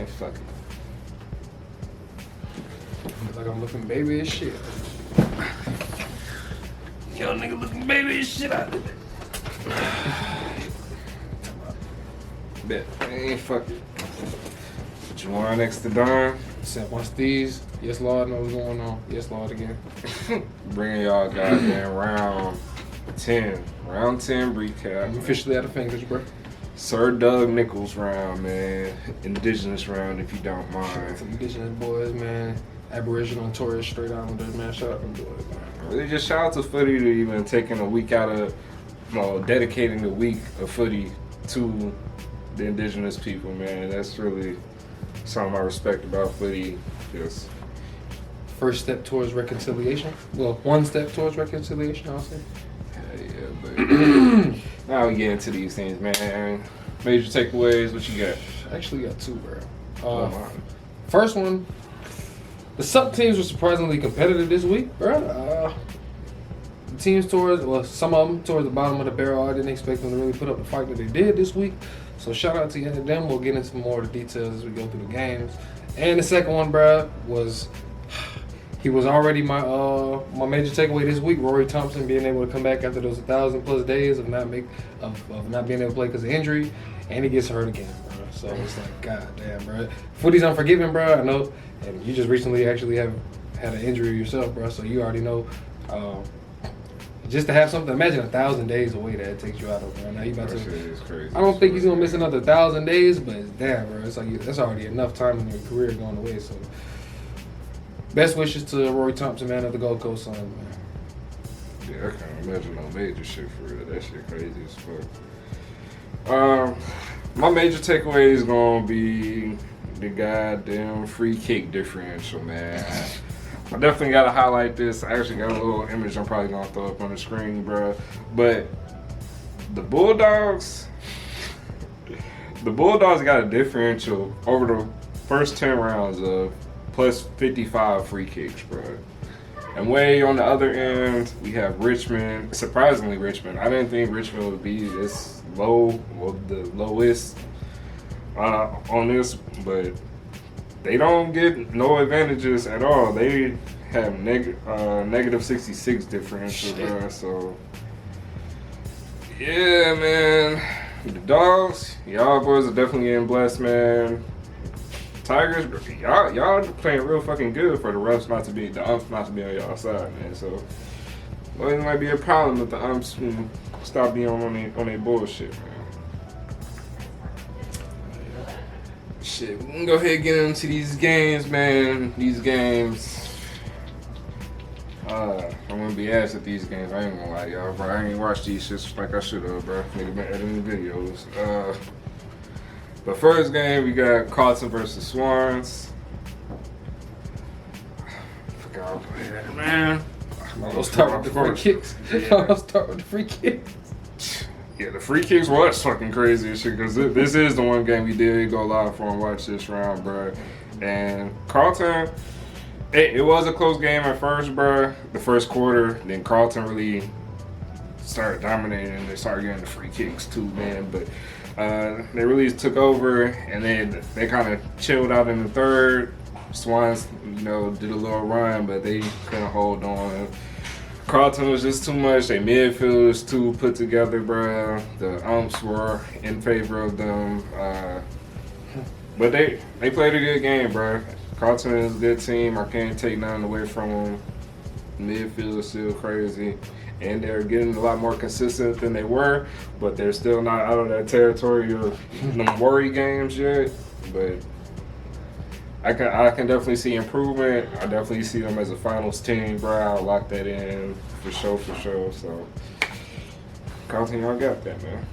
man. Fuck it. Looks like I'm looking baby as shit. Young nigga looking baby as shit out of it. Bet. Man, fuck it. What you want next to Don? Except on STEEZ. Yes, Lord, know what's going on. Yes, Lord, again. Bringing y'all goddamn round 10. Round 10 recap. I'm officially out of fingers, bro. Sir Doug Nichols round, man. Indigenous round, if you don't mind. Some indigenous boys, man. Aboriginal and Torres Strait Islanders, man. Shout out to them boys, man. Really just shout out to footy to even taking a week out of, dedicating a week of footy to the indigenous people, man. That's really something I respect about footy. Just first step towards reconciliation. Well, one step towards reconciliation, I'll say. Yeah, but now we get into these things, man. Major takeaways, what you got? I actually got two, bro. First one, the sub teams were surprisingly competitive this week, bro. The teams some of them towards the bottom of the barrel, I didn't expect them to really put up the fight that they did this week. So shout out to them. We'll get into more of the details as we go through the games. And the second one, bro, he was already my major takeaway this week. Rory Thompson being able to come back after those 1,000+ days of not being able to play because of injury, and he gets hurt again, bro. So it's like, god damn, bro. Footy's unforgiving, bro. I know, and you just recently actually have had an injury yourself, bro. So you already know. Just to have something, imagine 1,000 days away that it takes you out of, bro. Now you about to. It's crazy. I don't think he's gonna miss another 1,000 days, but it's damn, bro. It's like that's already enough time in your career going away. So, best wishes to Rory Thompson, man, of the Gold Coast Suns, man. Yeah, I can't imagine no major shit for real. That shit crazy as fuck. My major takeaway is gonna be the goddamn free kick differential, man. I definitely gotta highlight this. I actually got a little image I'm probably gonna throw up on the screen, bro. But the Bulldogs got a differential over the first 10 rounds of plus 55 free kicks, bro. And way on the other end, we have Richmond. Surprisingly, Richmond. I didn't think Richmond would be this low, or the lowest on this, but they don't get no advantages at all. They have negative 66 differential, bro. So yeah, man. The Dogs, y'all boys are definitely getting blessed, man. Tigers, y'all playing real fucking good for the umps not to be on y'all side, man. So well, it might be a problem if the umps stop being on their bullshit, man. Shit, we can go ahead and get into these games, man. These games, I'm gonna be ass at these games. I ain't gonna lie to y'all, bro. I ain't watched these shits like I should have, bro. Nigga been editing videos. But first game, we got Carlton versus Swans. Forgot how to play that, man. I'll start with the free kicks. I'll start with the free kicks. Yeah, the free kicks was fucking crazy as shit, because this is the one game we did go live for and watch this round, bro. And Carlton, it was a close game at first, bro. The first quarter, then Carlton really started dominating and they started getting the free kicks too, man. But they really took over, and then they kind of chilled out in the third. Swans, did a little run, but they couldn't hold on. Carlton was just too much. Their midfield was too put together, bro. The umps were in favor of them. But they played a good game, bro. Carlton is a good team. I can't take nothing away from them. Midfield is still crazy. And they're getting a lot more consistent than they were, but they're still not out of that territory of them worry games yet. But I can definitely see improvement. I definitely see them as a finals team, bro. I'll lock that in for sure. So, Carlton, y'all got that, man.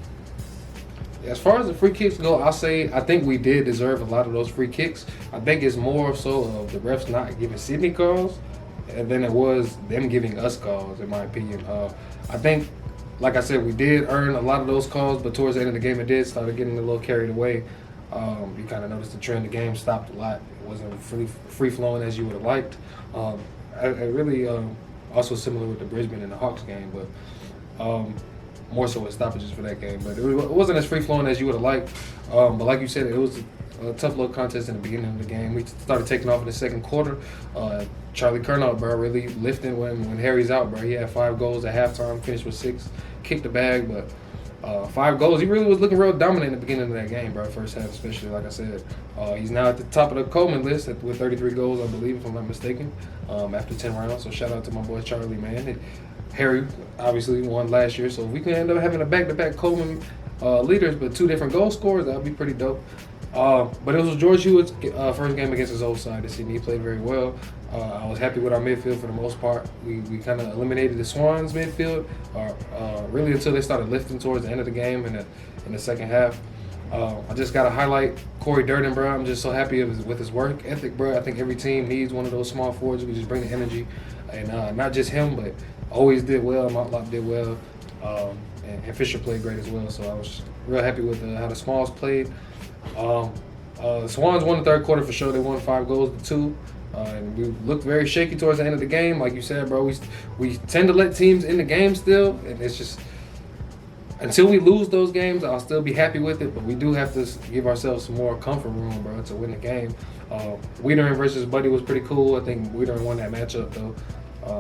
As far as the free kicks go, I think we did deserve a lot of those free kicks. I think it's more so of the refs not giving Sydney calls than it was them giving us calls, in my opinion. I think, like I said, we did earn a lot of those calls, but towards the end of the game, it did start getting a little carried away. You kind of noticed the trend. The game stopped a lot. It wasn't free-flowing as you would have liked. I really also similar with the Brisbane and the Hawks game, but more so with stoppages for that game. But it wasn't as free-flowing as you would have liked. But like you said, it was a tough little contest in the beginning of the game. We started taking off in the second quarter. Charlie Curnow, bro, really lifting when Harry's out, bro. He had 5 goals at halftime, finished with 6, kicked the bag, but 5 goals. He really was looking real dominant in the beginning of that game, bro. First half, especially, like I said. He's now at the top of the Coleman list with 33 goals, I believe, if I'm not mistaken, after 10 rounds. So shout out to my boy Charlie, man. Harry obviously won last year, so if we can end up having a back-to-back Coleman leaders, but 2 different goal scorers, that would be pretty dope. But it was George Hewitt's first game against his old side this season. He played very well. I was happy with our midfield for the most part. We kind of eliminated the Swans midfield, really until they started lifting towards the end of the game in the second half. I just got to highlight Corey Durden, bro. I'm just so happy with his work ethic, bro. I think every team needs one of those small forwards who just bring the energy. And not just him, but always did well. Motlop did well. And Fisher played great as well. So I was real happy with how the Smalls played. The Swans won the third quarter for sure. They won 5 goals to 2. And we looked very shaky towards the end of the game. Like you said, bro, we tend to let teams in the game still. And it's just, until we lose those games, I'll still be happy with it. But we do have to give ourselves some more comfort room, bro, to win the game. Wiedering versus Buddy was pretty cool. I think Wiedering won that matchup, though.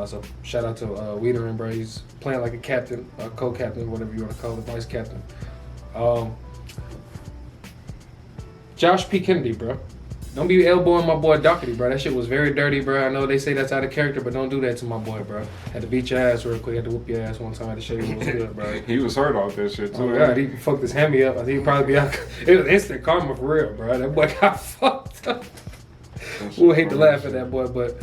So shout out to Wiedering, bro. He's playing like a captain, a co-captain, whatever you want to call it, vice captain. Josh P. Kennedy, bro. Don't be elbowing my boy Doherty, bro. That shit was very dirty, bro. I know they say that's out of character, but don't do that to my boy, bro. Had to beat your ass real quick. Had to whoop your ass one time. Had to show you what was good, bro. He was hurt off that shit, too. Oh, God. He fucked his hammy up. I think he'd probably be out. It was instant karma for real, bro. That boy got fucked up. We'll hate to laugh at that boy, but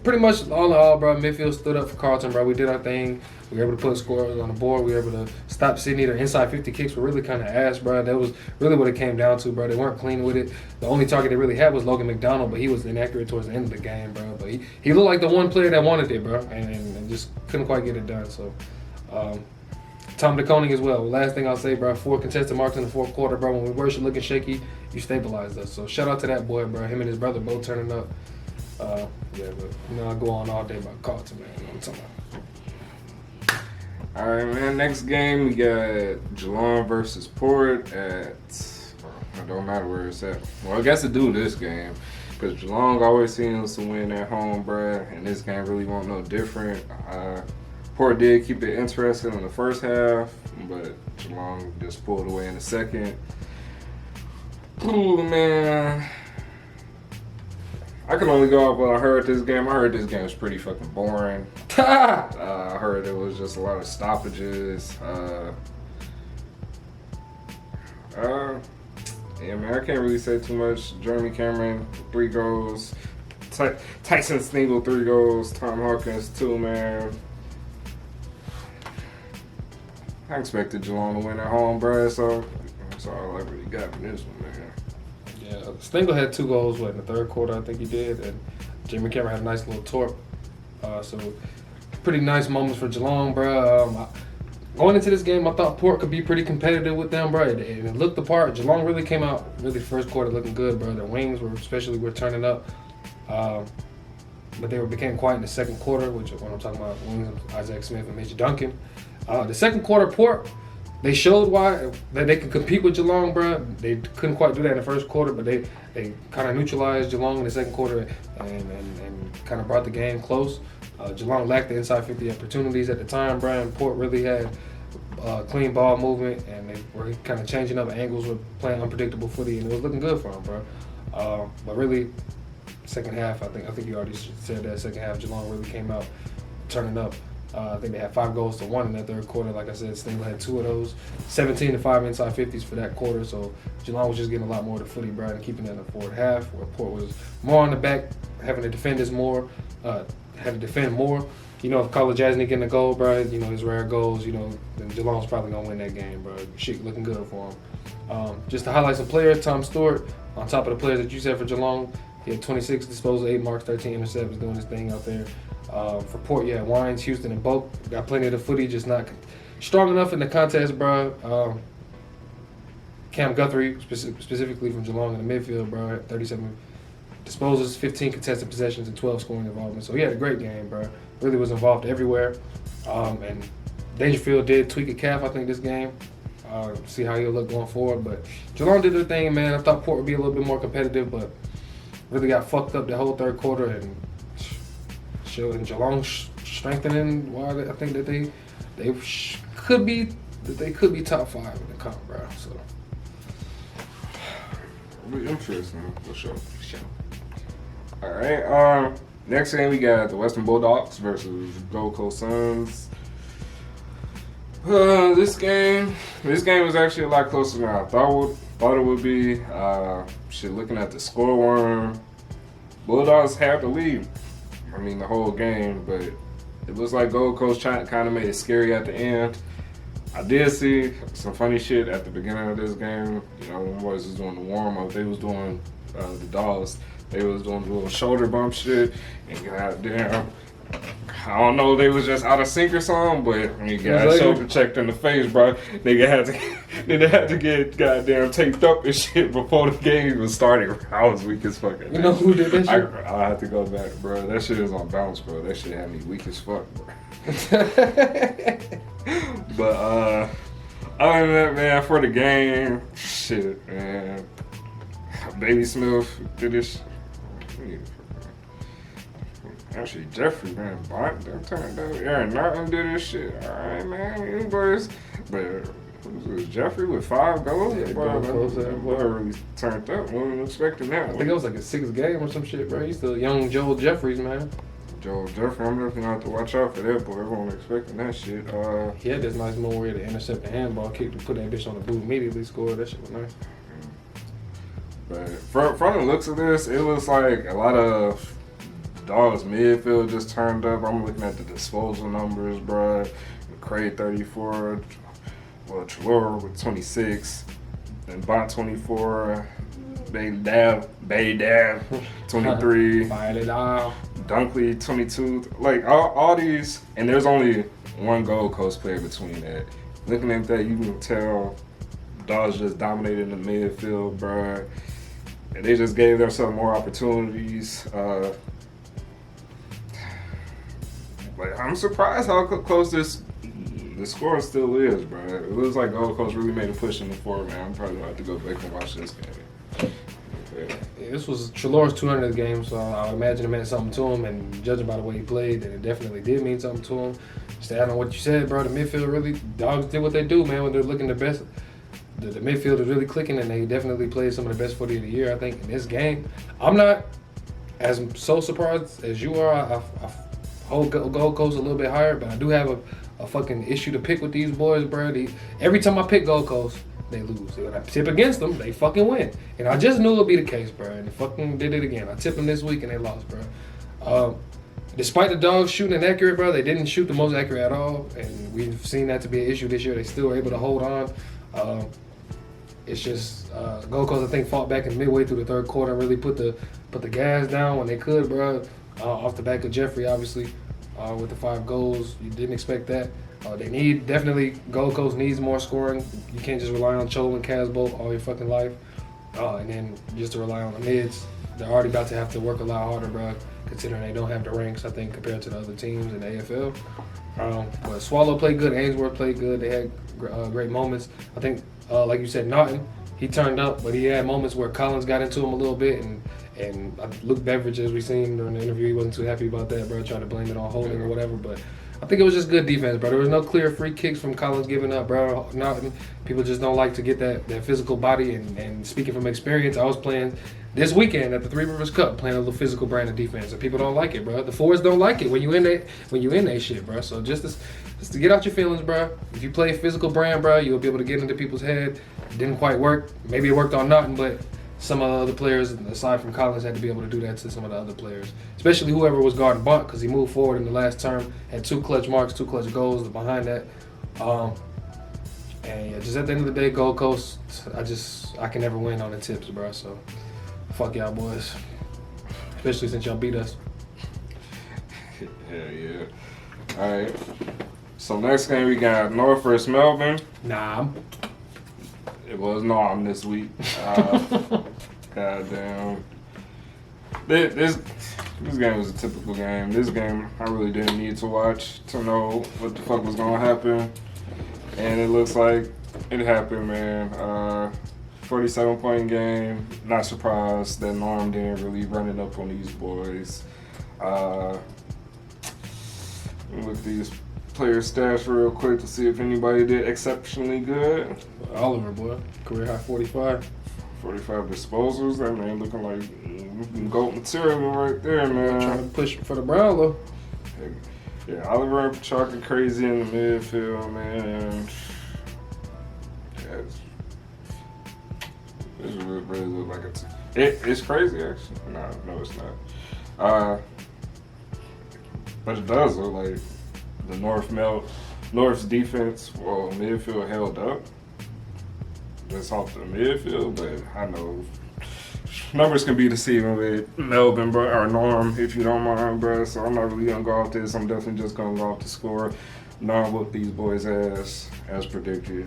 pretty much all in all, bro, midfield stood up for Carlton, bro. We did our thing. We were able to put scores on the board. We were able to stop Sydney. Their inside 50 kicks were really kind of ass, bro. That was really what it came down to, bro. They weren't clean with it. The only target they really had was Logan McDonald, but he was inaccurate towards the end of the game, bro. But he looked like the one player that wanted it, bro, and just couldn't quite get it done. So, Tom DeConing as well. Last thing I'll say, bro, 4 contested marks in the fourth quarter, bro. When we were looking shaky, you stabilized us. So shout out to that boy, bro. Him and his brother both turning up. Yeah, but I go on all day about Carlton, man. You know what I'm talking about. All right, man. Next game, we got Jalon versus Port at, it don't matter where it's at. Well, I guess to do this game, because Jalon always seems to win at home, bruh, and this game really won't no different. Port did keep it interesting in the first half, but Jalon just pulled away in the second. Ooh, man. I can only go off what I heard this game. I heard this game was pretty fucking boring. I heard it was just a lot of stoppages. Yeah, man, I can't really say too much. Jeremy Cameron, 3 goals. Tyson Stengel, 3 goals. Tom Hawkins, 2, man. I expected Jalon to win at home, bro, so that's all I really got from this one, man. Yeah, Stengel had 2 goals, in the third quarter, I think he did, and Jeremy Cameron had a nice little torp. So pretty nice moments for Jalon, bro. Going into this game, I thought Port could be pretty competitive with them, bro. It looked the part. Jalon really came out really first quarter looking good, bro. Their wings were turning up. But they became quiet in the second quarter, which is what I'm talking about, wings of Isaac Smith and Mitch Duncan. The second quarter, Port, they showed that they could compete with Jalon, bro. They couldn't quite do that in the first quarter, but they kind of neutralized Jalon in the second quarter and kind of brought the game close. Jalon lacked the inside 50 opportunities at the time, bro, and Port really had clean ball movement, and they were kind of changing up angles, were playing unpredictable footy, and it was looking good for them, bro. But really, second half, I think you already said that, second half, Jalon really came out turning up. I think they had 5 goals to 1 in that third quarter. Like I said, Stengel had 2 of those. 17-5 inside 50s for that quarter. So Jalon was just getting a lot more of the footy, bro, and keeping it in the forward half, where Port was more on the back, having to defend more. You know, if College Jasny getting a goal, bro, you know, his rare goals, you know, then Jalon's probably going to win that game, bro. Shit looking good for him. Just to highlight some players, Tom Stewart, on top of the players that you said for Jalon, he had 26 disposals, 8 marks, 13 interceptions, doing his thing out there. For Port, you had Wines, Houston, and Boak. Got plenty of the footy, just not strong enough in the contest, bro. Cam Guthrie, specifically from Jalon in the midfield, bro, had 37 disposals, 15 contested possessions, and 12 scoring involvement. So he had a great game, bro. Really was involved everywhere. And Dangerfield did tweak a calf, I think, this game. See how he'll look going forward. But Jalon did their thing, man. I thought Port would be a little bit more competitive, but really got fucked up the whole third quarter and showing Jalon strengthening. Why I think that they could be top 5 in the comp, bro. So it'll be interesting for sure. All right. Next game we got the Western Bulldogs versus Gold Coast Suns. This game was actually a lot closer than I thought it would be. Looking at the score worm, Bulldogs had the lead. I mean, the whole game, but it looks like Gold Coast kind of made it scary at the end. I did see some funny shit at the beginning of this game. You know, when boys was doing the warm up, they was doing the Dogs. They was doing the little shoulder bump shit, and goddamn, I don't know, they was just out of sync or something, but when you got shoulder checked in the face, bro, nigga had to get goddamn taped up and shit before the game even started. I was weak as fuck. You know who did that shit? I had to go back, bro. That shit is on bounce, bro. That shit had me weak as fuck, bro. But other than that, man, for the game, shit, man. Baby Smith did this. Actually, Jeffrey, man, that turned out. Aaron Norton did this shit. All right, man, you boys. But was Jeffrey with 5 goals? Yeah, boy really turned up. Wasn't expecting that. I think it was like a 6th game or some shit, bro. He's the young Joel Jeffries, man. Joel Jeffrey, I'm definitely gonna have to watch out for that, boy. Everyone expecting that shit. He had this nice moment where he had to intercept the handball kick to put that bitch on the boot, immediately scored. That shit was nice. But from the looks of this, it looks like a lot of Dogs midfield just turned up. I'm looking at the disposal numbers, bro. McCray 34, Trelaw with 26, and Bont 24, Bay Dab 23, Dunkley 22. Like all these, and there's only one Gold Coast player between that. Looking at that, you can tell Dogs just dominated in the midfield, bro. And they just gave themselves more opportunities. Like, I'm surprised how close the score still is, bro. It looks like Gold Coast really made a push in the forward, man. I'm probably gonna have to go back and watch this game. Okay. Yeah, this was Trelaw's 200th game, so I imagine it meant something to him. And judging by the way he played, then it definitely did mean something to him. Just to add on what you said, bro, the midfield really, Dogs did what they do, man, when they're looking the best. The midfield is really clicking, and they definitely played some of the best footy of the year, I think, in this game. I'm not as so surprised as you are. I hold Gold Coast a little bit higher, but I do have a fucking issue to pick with these boys, bro. Every time I pick Gold Coast, they lose. When I tip against them, they fucking win. And I just knew it would be the case, bro. And they fucking did it again. I tipped them this week, and they lost, bro. Despite the Dogs shooting inaccurate, bro, they didn't shoot the most accurate at all. And we've seen that to be an issue this year. They still were able to hold on. It's just Gold Coast, I think, fought back in midway through the third quarter and really put the gas down when they could, bro. Off the back of Jeffrey, obviously, with the 5 goals. You didn't expect that. Definitely, Gold Coast needs more scoring. You can't just rely on Cholo and Casbolt all your fucking life. And then just to rely on the mids. They're already about to have to work a lot harder, bro, considering they don't have the ranks, I think, compared to the other teams in the AFL. But Swallow played good. Ainsworth played good. They had great moments. I think, like you said, Naughton, he turned up, but he had moments where Collins got into him a little bit, and Luke Beveridge, as we seen during the interview, he wasn't too happy about that, bro. Tried to blame it on holding or whatever, but I think it was just good defense, bro. There was no clear free kicks from Collins giving up, bro. Naughton, people just don't like to get that physical body, and speaking from experience, I was playing this weekend at the Three Rivers Cup, playing a little physical brand of defense, and people don't like it, bro. The forwards don't like it when you in that shit, bro. So just to get out your feelings, bro. If you play physical brand, bro, you'll be able to get into people's head. It didn't quite work. Maybe it worked on Naughton, but some of the other players, aside from Collins, had to be able to do that to some of the other players, especially whoever was guarding Bunt, because he moved forward in the last term, had 2 clutch marks, 2 clutch goals behind that. And yeah, just at the end of the day, Gold Coast, I can never win on the tips, bro. So fuck y'all boys, especially since y'all beat us. Yeah. All right. So next game we got North versus Melbourne. Nah. It was Norm this week. Goddamn. This game was a typical game. This game I really didn't need to watch to know what the fuck was gonna happen. And it looks like It happened, man. 47-point game. Not surprised that Norm didn't really run it up on these boys. Look at these player stats real quick to see if anybody did exceptionally good. Oliver, boy, career high 45. 45 disposals. That man looking like goat material right there, man. Trying to push for the Brownlow. Yeah, Oliver and Petrarca crazy in the midfield, man. Yeah, this really look like it's crazy, actually. No, it's not. But it does look like the North's defense, well, midfield held up. That's off the midfield, but I know numbers can be deceiving with Melbourne, bro, or Norm, if you don't mind, bro. So I'm not really gonna go off this. I'm definitely just gonna go off the score. Norm whooped these boys' ass as predicted.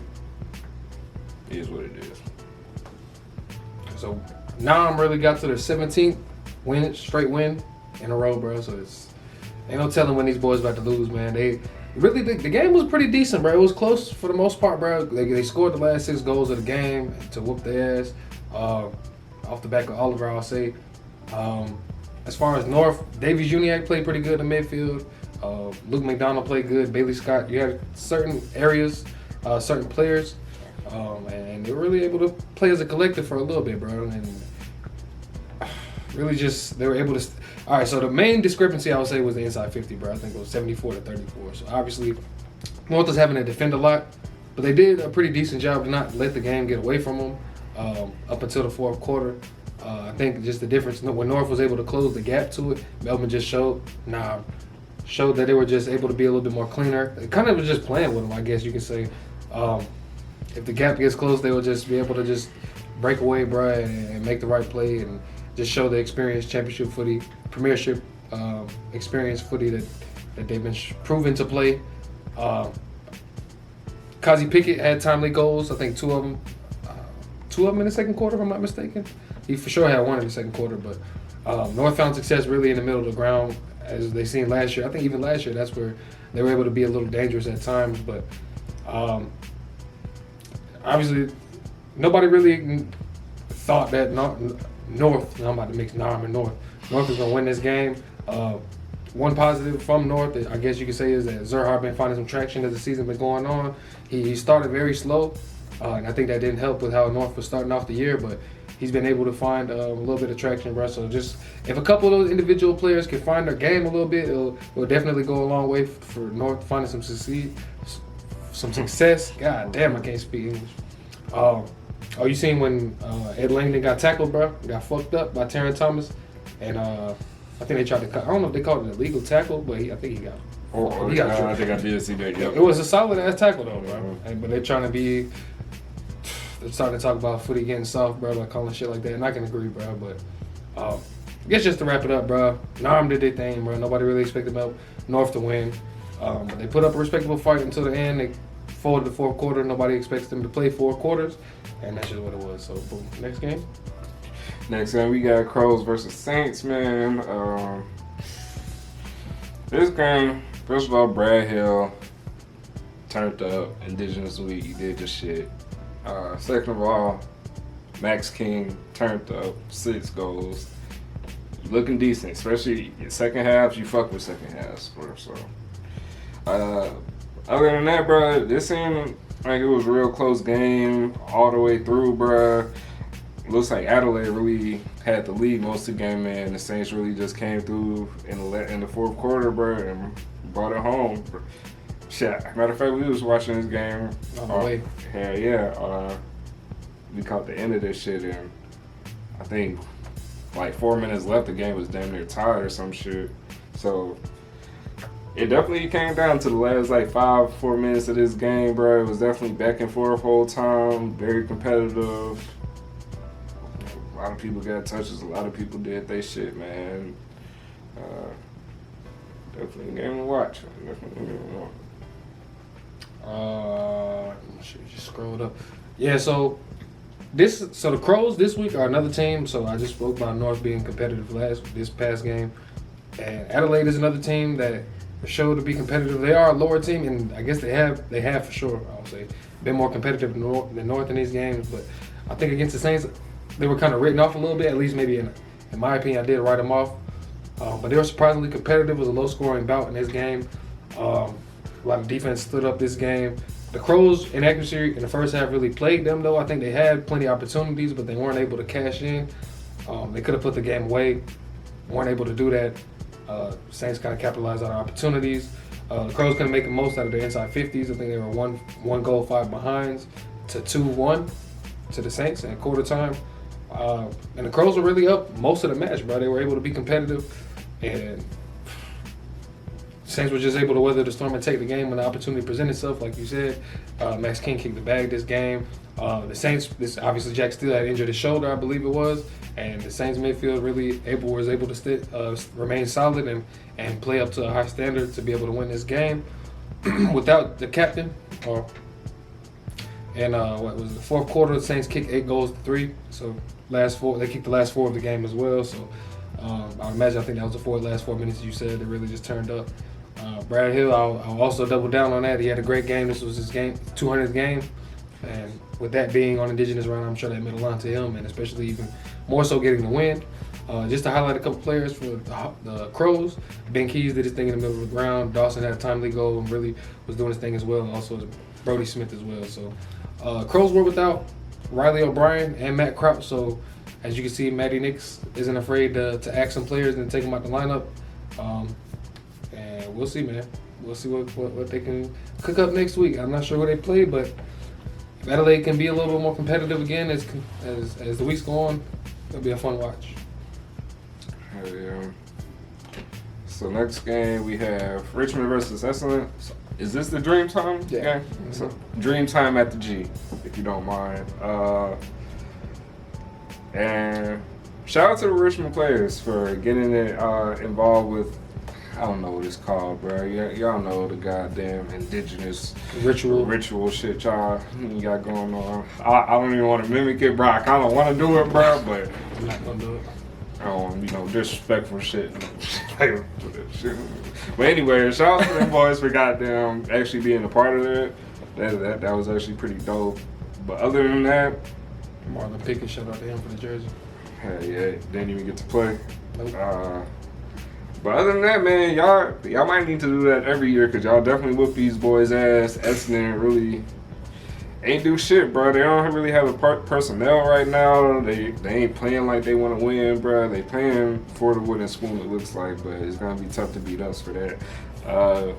It is what it is. So Nam really got to their 17th straight win in a row, bro. So it's ain't no telling when these boys about to lose, man. They really the game was pretty decent, bro. It was close for the most part, bro. They scored the last 6 goals of the game to whoop their ass. Off the back of Oliver, I'll say. As far as North, Davies Uniacke played pretty good in the midfield. Luke McDonald played good. Bailey Scott. You had certain areas, certain players, and they were really able to play as a collective for a little bit, bro. And really just, they were able to. All right, so the main discrepancy I would say was the inside 50, bro. I think it was 74 to 34. So obviously, North was having to defend a lot, but they did a pretty decent job to not let the game get away from them up until the fourth quarter. I think just the difference when North was able to close the gap to it, Melbourne just showed that they were just able to be a little bit more cleaner. It kind of was just playing with them, I guess you could say. If the gap gets close, they will just be able to just break away, bro, and make the right play and just show the experience, championship footy, premiership experience footy that they've been proven to play. Kazi Pickett had timely goals. I think two of them in the second quarter, if I'm not mistaken. He for sure had one in the second quarter, but North found success really in the middle of the ground, as they seen last year. I think even last year, that's where they were able to be a little dangerous at times. But obviously, nobody really thought that North, I'm about to mix Nam and North is going to win this game. One positive from North, I guess you could say, is that Zerhard been finding some traction as the season been going on. He started very slow, and I think that didn't help with how North was starting off the year, but he's been able to find a little bit of traction, bro. So just if a couple of those individual players can find their game a little bit, it'll definitely go a long way for North finding some success. God damn, I can't speak English. You seen when Ed Langdon got tackled, bro? Got fucked up by Terran Thomas, and I think they tried to. I don't know if they called it an illegal tackle, but I think he got. I think I did see that. Yep. It was a solid ass tackle though, bro. But they're trying to be. They're starting to talk about footy getting soft, bro, like calling shit like that, and I can agree, bro. But I guess just to wrap it up, bro, Nam did their thing, bro. Nobody really expected North to win. But they put up a respectable fight until the end. They folded the fourth quarter. Nobody expects them to play 4 quarters, and that's just what it was. So, boom. Next game. Next game, we got Crows versus Saints, man. This game, first of all, Brad Hill turned up. Indigenous Week, he did the shit. Second of all, Max King turned up, 6 goals. Looking decent, especially in second halves. You fuck with second halves, bro. So, other than that, bro, this seemed like it was a real close game all the way through, bro. Looks like Adelaide really had the lead most of the game, man. The Saints really just came through in the fourth quarter, bro, and brought it home. Shit, matter of fact, we was watching this game. On the way. Hell yeah. We caught the end of this shit, and I think like 4 minutes left, the game was damn near tied or some shit. So it definitely came down to the last like 4 minutes of this game, bro. It was definitely back and forth the whole time, very competitive. A lot of people got touches, a lot of people did their shit, man. Definitely a game to watch. Shit, just scrolled up. Yeah, so the Crows this week are another team. So I just spoke about North being competitive this past game, and Adelaide is another team that showed to be competitive. They are a lower team, and I guess they have for sure, I'll say, been more competitive than North in these games. But I think against the Saints, they were kind of written off a little bit. At least maybe in my opinion, I did write them off. But they were surprisingly competitive. It was a low-scoring bout in this game. A lot of defense stood up this game. The Crows' inaccuracy in the first half really plagued them, though. I think they had plenty of opportunities, but they weren't able to cash in. They could have put the game away. Weren't able to do that. Saints kind of capitalized on opportunities. The Crows couldn't make the most out of their inside 50s. I think they were one goal, 5 behinds to 2-1 to the Saints in quarter time. And the Crows were really up most of the match, bro. They were able to be competitive, and Saints were just able to weather the storm and take the game when the opportunity presented itself. Like you said, Max King kicked the bag this game. The Saints, obviously Jack Steele had injured his shoulder, I believe it was, and the Saints midfield was able to remain solid and play up to a high standard to be able to win this game without the captain. What was the fourth quarter? The Saints kicked 8 goals to 3. So they kicked the last 4 of the game as well. So I think that was the last 4 minutes you said. They really just turned up. Brad Hill, I'll also double down on that. He had a great game. This was his 200th game. And with that being on Indigenous round, I'm sure that meant a lot to him, and especially even more so getting the win. Just to highlight a couple players for the Crows, Ben Keys did his thing in the middle of the ground. Dawson had a timely goal and really was doing his thing as well, and also Brody Smith as well. So Crows were without Riley O'Brien and Matt Crouch, so as you can see, Matty Nix isn't afraid to act some players and take them out the lineup. And we'll see, man. We'll see what they can cook up next week. I'm not sure who they play, but if Adelaide can be a little bit more competitive again as the weeks go on, it'll be a fun watch. Hell yeah. So next game we have Richmond versus Essendon. So is this the Dream Time game? Mm-hmm. So Dream Time at the G, if you don't mind. And shout out to the Richmond players for getting involved with, I don't know what it's called, bro. Y'all know the goddamn indigenous ritual shit y'all got going on. I don't even want to mimic it, bro. I kind of want to do it, bro, but I'm not gonna do it. I don't want, disrespectful shit. But anyway, shout out to them boys for goddamn actually being a part of that. That was actually pretty dope. But other than that, Marlon Pickett, shout out to him for the jersey. Hell yeah, didn't even get to play. Nope. But other than that, man, y'all might need to do that every year, because y'all definitely whoop these boys' ass. Essendon really ain't do shit, bro. They don't really have a personnel right now. They ain't playing like they want to win, bro. They playing for the wooden spoon, it looks like, but it's going to be tough to beat us for that.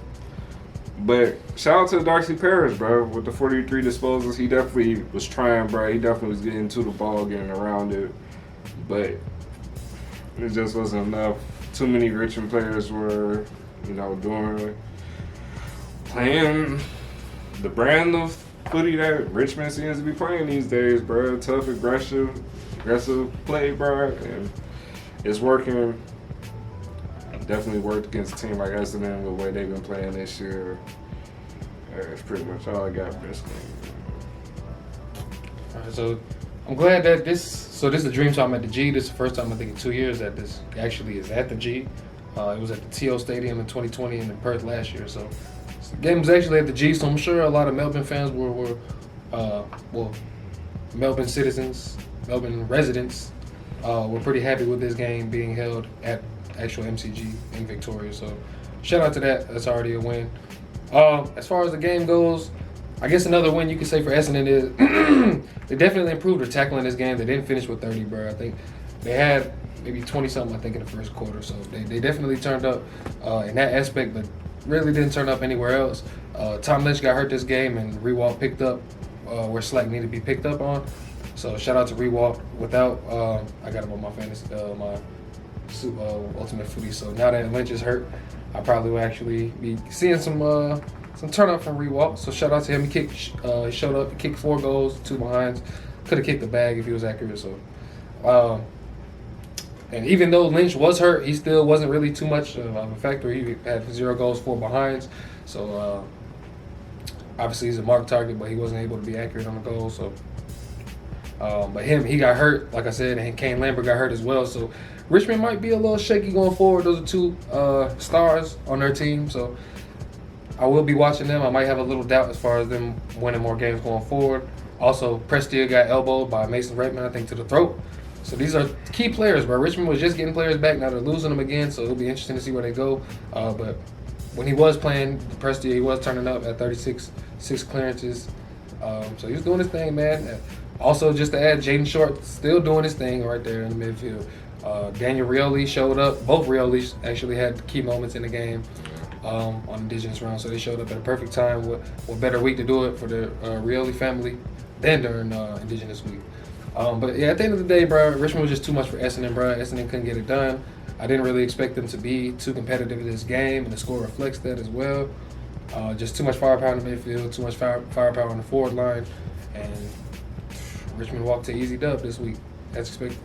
But shout out to Darcy Parrish, bro, with the 43 disposals. He definitely was trying, bro. He definitely was getting to the ball, getting around it. But it just wasn't enough. Too many Richmond players were, playing the brand of footy that Richmond seems to be playing these days, bro. Tough, aggressive play, bro. And it's working. Definitely worked against a team like Essendon with the way they've been playing this year. That's pretty much all I got for this game. All right, so I'm glad that this is the Dream Time at the G. This is the first time I think in 2 years that this actually is at the G. It was at the TO Stadium in 2020 and in Perth last year. So the game was actually at the G. So I'm sure a lot of Melbourne fans were Melbourne citizens, Melbourne residents were pretty happy with this game being held at actual MCG in Victoria. So shout out to that. That's already a win. As far as the game goes, I guess another win you could say for Essendon is they definitely improved their tackling this game. They didn't finish with 30, bro. I think they had maybe 20-something, I think, in the first quarter. So they definitely turned up in that aspect, but really didn't turn up anywhere else. Tom Lynch got hurt this game, and Rewalt picked up where slack needed to be picked up on. So shout out to Rewalt. Without, I got him on my fantasy, my Ultimate Footy. So now that Lynch is hurt, I probably will actually be seeing some turn up from Rewalt. So shout out to him. He showed up, he kicked 4 goals, 2 behinds. Could have kicked the bag if he was accurate. So, and even though Lynch was hurt, he still wasn't really too much of a factor. He had 0 goals, 4 behinds. So obviously he's a marked target, but he wasn't able to be accurate on the goal. So, but he got hurt, like I said, and Kane Lambert got hurt as well. So Richmond might be a little shaky going forward. Those are 2 stars on their team. So I will be watching them. I might have a little doubt as far as them winning more games going forward. Also, Prestia got elbowed by Mason Reitman, I think, to the throat. So these are key players, bro. Richmond was just getting players back. Now they're losing them again, so it'll be interesting to see where they go. But when he was playing Prestia, he was turning up at 36, 6 clearances. So he was doing his thing, man. Also, just to add, Jaden Short still doing his thing right there in the midfield. Daniel Rioli showed up. Both Riolis actually had key moments in the game on Indigenous round, so they showed up at a perfect time. What better week to do it for the Rioli family than during Indigenous week. But yeah, at the end of the day, bro, Richmond was just too much for Essendon, bro. Essendon couldn't get it done. I didn't really expect them to be too competitive in this game, and the score reflects that as well. Just too much firepower in the midfield, too much firepower on the forward line, and Richmond walked to easy dub this week, as expected.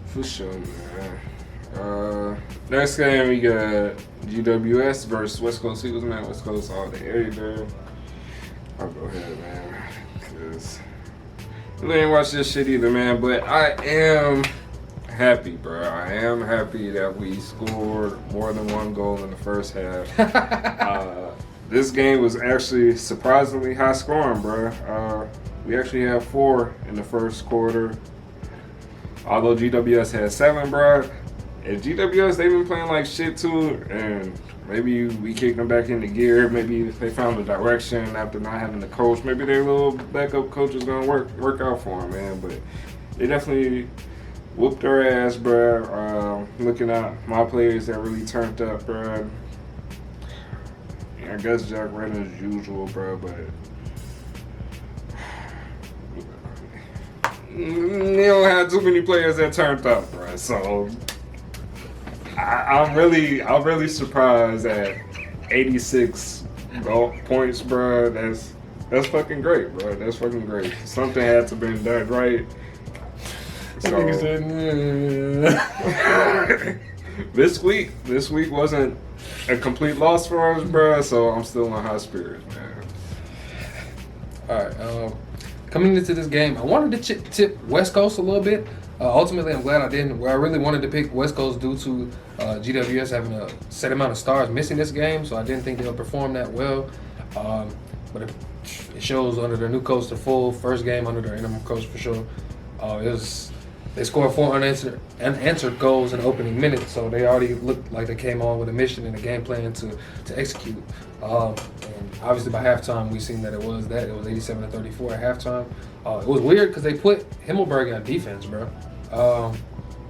For sure, man. Next game, we got GWS versus West Coast Eagles, man. West Coast all day, every day. I'll go ahead, man, because I didn't watch this shit either, man. But I am happy, bro. I am happy that we scored more than one goal in the first half. This game was actually surprisingly high scoring, bro. We actually had 4 in the first quarter. Although GWS had 7, bro. And GWS, they've been playing like shit too. And maybe we kicked them back into gear. Maybe they found a direction after not having the coach. Maybe their little backup coach is going to work out for them, man. But they definitely whooped their ass, bro. Looking at my players that really turned up, bro. I guess Jack Redden as usual, bro, but you don't have too many players that turned up, bro. So I'm really surprised at 86 points, bro. That's fucking great, bro. That's fucking great. Something had to been done right. So this week wasn't a complete loss for us, bro. So I'm still in high spirits, man. All right. Coming into this game, I wanted to tip West Coast a little bit. Ultimately, I'm glad I didn't. Where I really wanted to pick West Coast due to GWS having a set amount of stars missing this game, so I didn't think they'll perform that well. But it shows under their new coach, the full first game under their interim coach for sure. They scored 4 unanswered goals in the opening minutes, so they already looked like they came on with a mission and a game plan to execute. And obviously by halftime, we seen that it was 87-34 at halftime. It was weird because they put Himmelberg on defense, bro.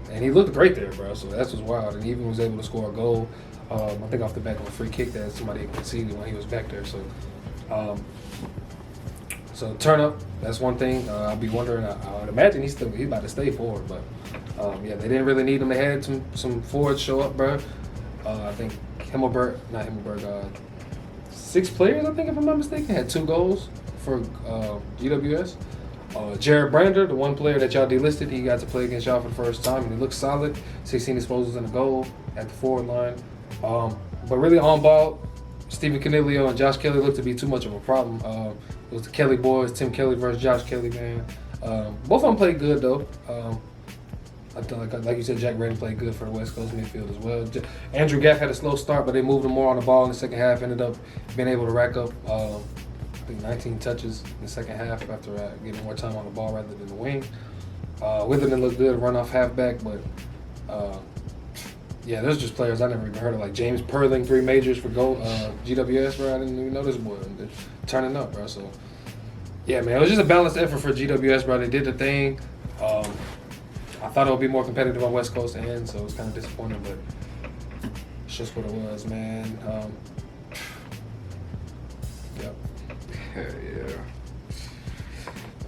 And he looked great there, bro, so that's what's wild. And he even was able to score a goal, I think off the back of a free kick that somebody conceded when he was back there. So turn up, that's one thing. I'll be wondering. I would imagine he's about to stay forward, but yeah, they didn't really need him. They had some forwards show up, bro. I think not Himmelberg. 6 players, I think, if I'm not mistaken, had 2 goals for GWS. Jared Brander, the one player that y'all delisted, he got to play against y'all for the first time, and he looked solid. 16 disposals in a goal at the forward line. But really on ball, Stephen Caniglio and Josh Kelly looked to be too much of a problem. It was the Kelly boys, Tim Kelly versus Josh Kelly, man. Both of them played good, though. I thought, like you said, Jack Redden played good for the West Coast midfield as well. Andrew Gaff had a slow start, but they moved him more on the ball in the second half. Ended up being able to rack up, I think, 19 touches in the second half after getting more time on the ball rather than the wing. Witherden looked good, run off halfback, but yeah, there's just players I never even heard of, like James Perling, 3 majors for GWS, bro. I didn't even know this boy. They're turning up, bro. So yeah, man, it was just a balanced effort for GWS, bro. They did the thing. I thought it would be more competitive on West Coast end, so it was kind of disappointing, but it's just what it was, man. Yep. Hell yeah.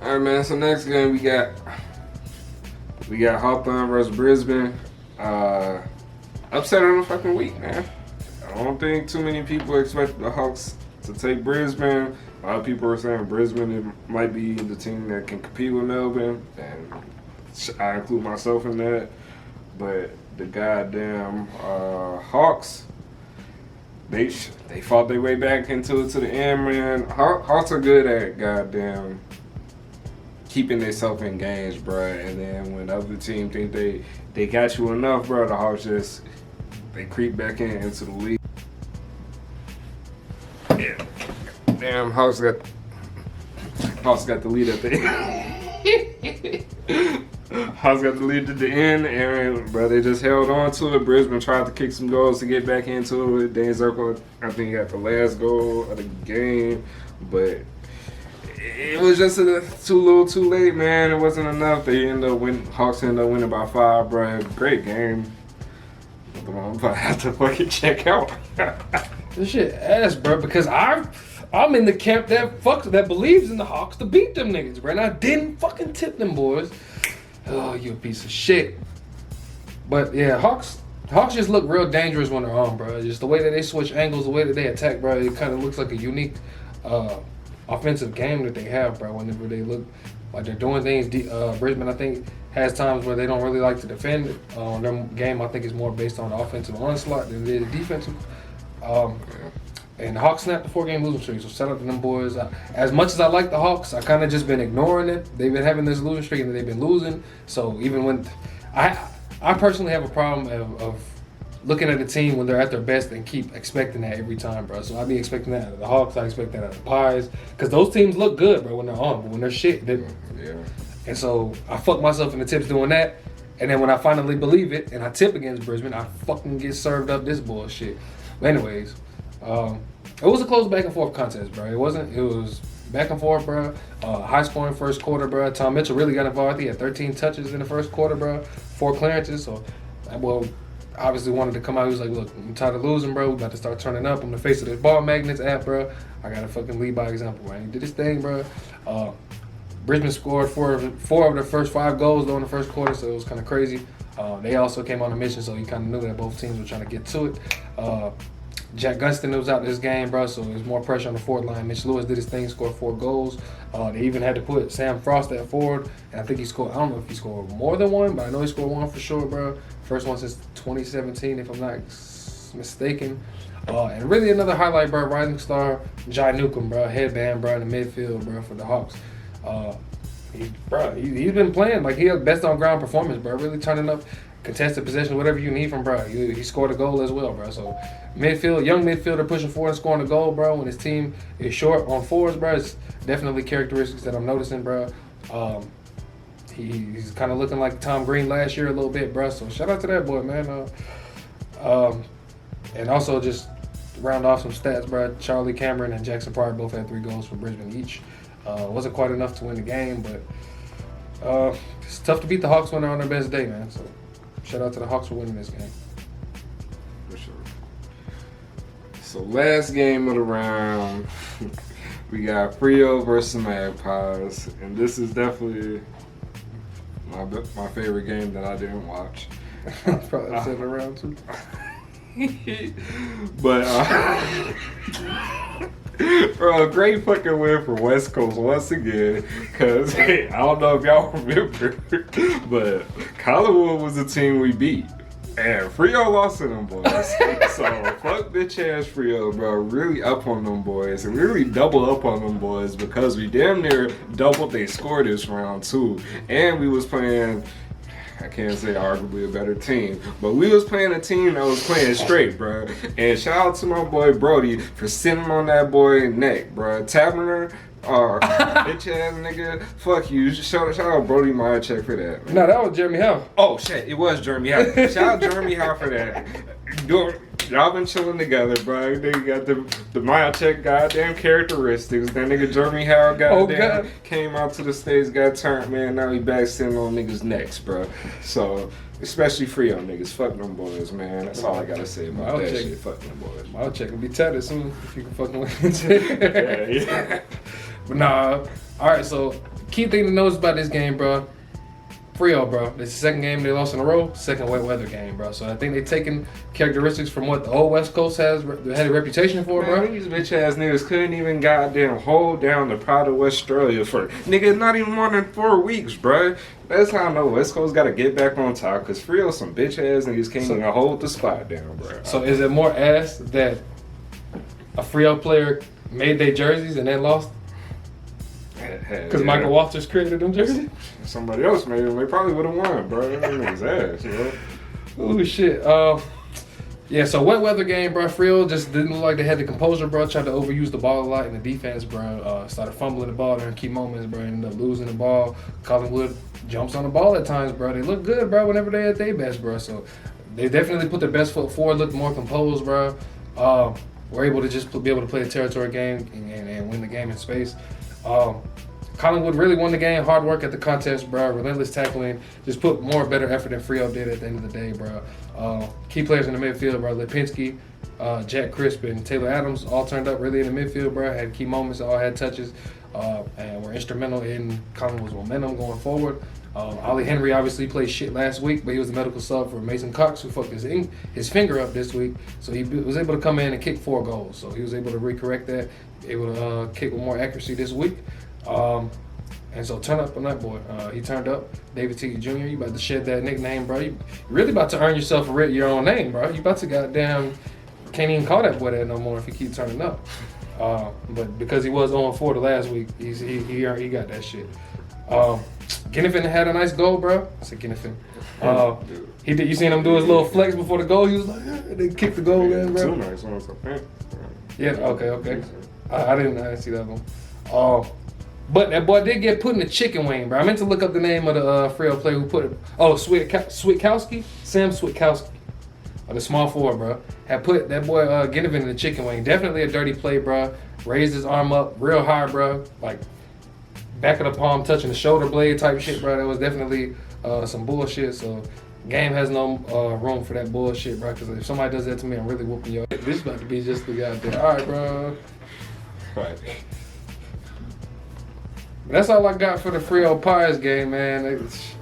All right, man. So next game we got Hawthorn versus Brisbane. Upset of the fucking week, man. I don't think too many people expect the Hawks to take Brisbane. A lot of people are saying Brisbane might be the team that can compete with Melbourne, and I include myself in that. But the goddamn Hawks, they fought their way back into it to the end, man. Hawks are good at goddamn keeping themselves in games, bro. And then when the other team think they got you enough, bro, the Hawks just they creep back into the league. Damn, Hawks got the lead at the end. Hawks got the lead at the end, and bro, they just held on to it. Brisbane tried to kick some goals to get back into it. Dan Zirkle, I think, got the last goal of the game, but it was just too little, too late, man. It wasn't enough. Hawks ended up winning by 5, bro. Great game. I'm about to have to fucking check out. This shit ass, bro, because I'm in the camp that believes in the Hawks to beat them niggas, bro. And I didn't fucking tip them boys. Oh, you a piece of shit. But yeah, Hawks just look real dangerous when they're on, bro. Just the way that they switch angles, the way that they attack, bro. It kind of looks like a unique offensive game that they have, bro. Whenever they look like they're doing things, Brisbane, I think, has times where they don't really like to defend it. Their game, I think, is more based on the offensive onslaught than it is defensive. And the Hawks snapped the 4-game losing streak, so shout out to them boys. As much as I like the Hawks, I kind of just been ignoring it. They've been having this losing streak and they've been losing. So even when I personally have a problem of looking at a team when they're at their best and keep expecting that every time, bro. So I be expecting that out of the Hawks. I expect that out of the Pies, because those teams look good, bro, when they're on, but when they're shit, they. Yeah. And so I fuck myself in the tips doing that. And then when I finally believe it and I tip against Brisbane, I fucking get served up this bullshit. But anyways, it was a close back and forth contest, bro. It was back and forth, bro. High scoring first quarter, bro. Tom Mitchell really got involved. He had 13 touches in the first quarter, bro. 4 clearances. So, well, obviously wanted to come out. He was like, look, I'm tired of losing, bro. We about to start turning up. I'm the face of this ball magnets app, bro. I got to fucking lead by example, right? He did his thing, bro. Brisbane scored four of their first 5 goals, though, in the first quarter, so it was kind of crazy. They also came on a mission, so you kind of knew that both teams were trying to get to it. Jack Gunston was out this game, bro, so there's more pressure on the forward line. Mitch Lewis did his thing, scored 4 goals. They even had to put Sam Frost at forward, and I think he scored, I don't know if he scored more than 1, but I know he scored 1 for sure, bro. First one since 2017, if I'm not mistaken. And really another highlight, bro, rising star, Jai Newcomb, bro, headband, bro, in the midfield, bro, for the Hawks. He's been playing like he had best on ground performance, bro. Really turning up contested possession, whatever you need from bro. He scored a goal as well, bro. So young midfielder pushing forward and scoring a goal, bro. When his team is short on forwards, bro, it's definitely characteristics that I'm noticing, bro. He's kind of looking like Tom Green last year a little bit, bro. So shout out to that boy, man. And also just round off some stats, bro. Charlie Cameron and Jackson Pryor both had 3 goals for Brisbane each. Wasn't quite enough to win the game, but it's tough to beat the Hawks when they're on their best day, man. So shout out to the Hawks for winning this game. For sure. So last game of the round, we got Frio versus Magpies, and this is definitely my favorite game that I didn't watch. Probably upset around too. But bro, great fucking win for West Coast once again. Cause I don't know if y'all remember, but Collingwood was the team we beat, and Frio lost to them boys. So fuck bitch ass Frio, bro. Really up on them boys, and really double up on them boys, because we damn near doubled they score this round too, and we was playing. I can't say arguably a better team, but we was playing a team that was playing straight, bro. And shout out to my boy Brody for sitting on that boy neck, bro. Tapping her, bitch ass nigga. Fuck you. Shout out Brody Myercheck for that. No, that was Jeremy Howe. Oh shit, it was Jeremy Howe. Shout out Jeremy Howe for that. Y'all been chilling together, bro. They got the Myercheck goddamn characteristics. That nigga Jeremy Howe goddamn came out to the stage, got turned, man. Now he back sitting on niggas' necks, bro. So, especially Frio niggas. Fuck them boys, man. That's all I gotta say about that shit. Fuck them boys. Myercheck will be tatted soon if you can fucking win. Yeah. But nah. Alright, so key thing to notice about this game, bro. Frio, bro. This is the second game they lost in a row. Second wet weather game, bro. So I think they're taking characteristics from what the old West Coast had a reputation for, man, bro. These bitch ass niggas couldn't even goddamn hold down the pride of Australia for nigga not even more than 4 weeks, bro. That's how I know West Coast gotta get back on top, because Frio some bitch ass niggas can't even hold the spot down, bro. So is it more ass that a Frio player made their jerseys and then lost? Because Michael Walters created them jerseys? Somebody else made them. They probably would have won, bro. That nigga's ass, bro. Oh, shit. Yeah, so wet weather game, bro. Frio just didn't look like they had the composure, bro. Tried to overuse the ball a lot in the defense, bro. Started fumbling the ball during key moments, bro. Ended up losing the ball. Collingwood jumps on the ball at times, bro. They look good, bro, whenever they at their best, bro. So they definitely put their best foot forward, looked more composed, bro. Were able to just be able to play a territory game and win the game in space. Collingwood really won the game. Hard work at the contest, bro. Relentless tackling. Just put more better effort than Frio did at the end of the day, bro. Key players in the midfield, bro. Lipinski, Jack Crisp, and Taylor Adams all turned up really in the midfield, bro. Had key moments, all had touches, and were instrumental in Collingwood's momentum going forward. Ollie Henry obviously played shit last week, but he was the medical sub for Mason Cox, who fucked his finger up this week. So he was able to come in and kick 4 goals. So he was able to recorrect that, able to kick with more accuracy this week. And so turn up on that boy. He turned up. David T. Jr., you about to shed that nickname, bro. You really about to earn yourself your own name, bro. You about to goddamn can't even call that boy that no more if he keep turning up. But because he was 0-4 the last week, he got that shit. Ginnifin had a nice goal, bro. I said Ginnifin. You seen him do his little flex before the goal? He was like, they kicked the goal in, bro. Too nice. I was like, yeah, okay. I didn't see that one. But that boy did get put in the chicken wing, bro. I meant to look up the name of the Frio player who put it. Oh, Switkowski? Sam Switkowski. The small forward, bro. Had put that boy Ginnifin in the chicken wing. Definitely a dirty play, bro. Raised his arm up real high, bro. Like, back of the palm touching the shoulder blade type shit, bro. That was definitely some bullshit. So, game has no room for that bullshit, bro. Because if somebody does that to me, I'm really whooping your ass. This about to be just the guy there. All right, bro. Right. That's all I got for the Frio Pies game, man. It's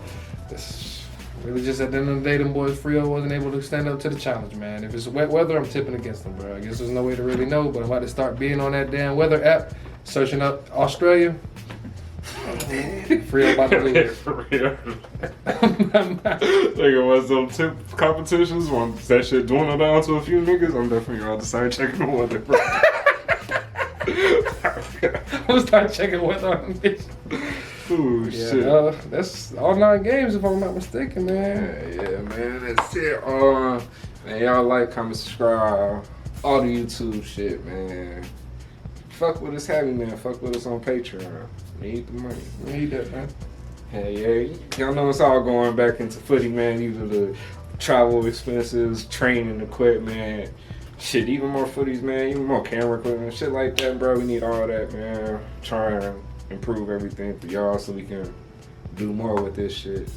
really just at the end of the day, them boys Frio wasn't able to stand up to the challenge, man. If it's wet weather, I'm tipping against them, bro. I guess there's no way to really know, but I'm about to start being on that damn weather app, searching up Australia. Frio about to do it. For real. Like it was some tip competitions. Once that shit dwindled down to a few niggas, I'm definitely gonna decide checking the weather, bro. I'm gonna start checking weather on this. Ooh, Yeah, shit. that's all 9 games if I'm not mistaken, man. Yeah, man. That's it. Man, y'all like, comment, subscribe. All the YouTube shit, man. Fuck with us heavy, man. Fuck with us on Patreon. Need the money. Need that, man. Hey, yeah. Y'all know it's all going back into footy, man. Either the travel expenses, training equipment, shit, even more footies, man. Even more camera equipment, shit like that, bro. We need all that, man. Try and improve everything for y'all so we can do more with this shit.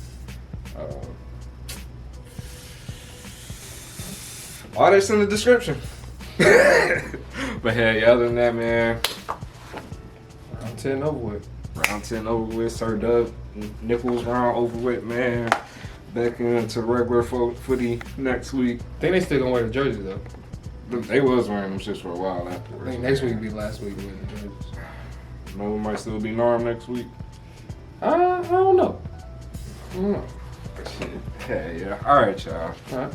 All that's in the description. But hey, other than that, man, Round 10 over with. round 10 over with, served up, nipples round over with, man. Back into regular footy next week. I think they still gonna wear the jersey though. They was wearing them shits for a while I afterwards. think next week will be the last week with the jerseys. No, it might still be Norm next week. I don't know. Shit. Yeah, yeah. All right, y'all. All right.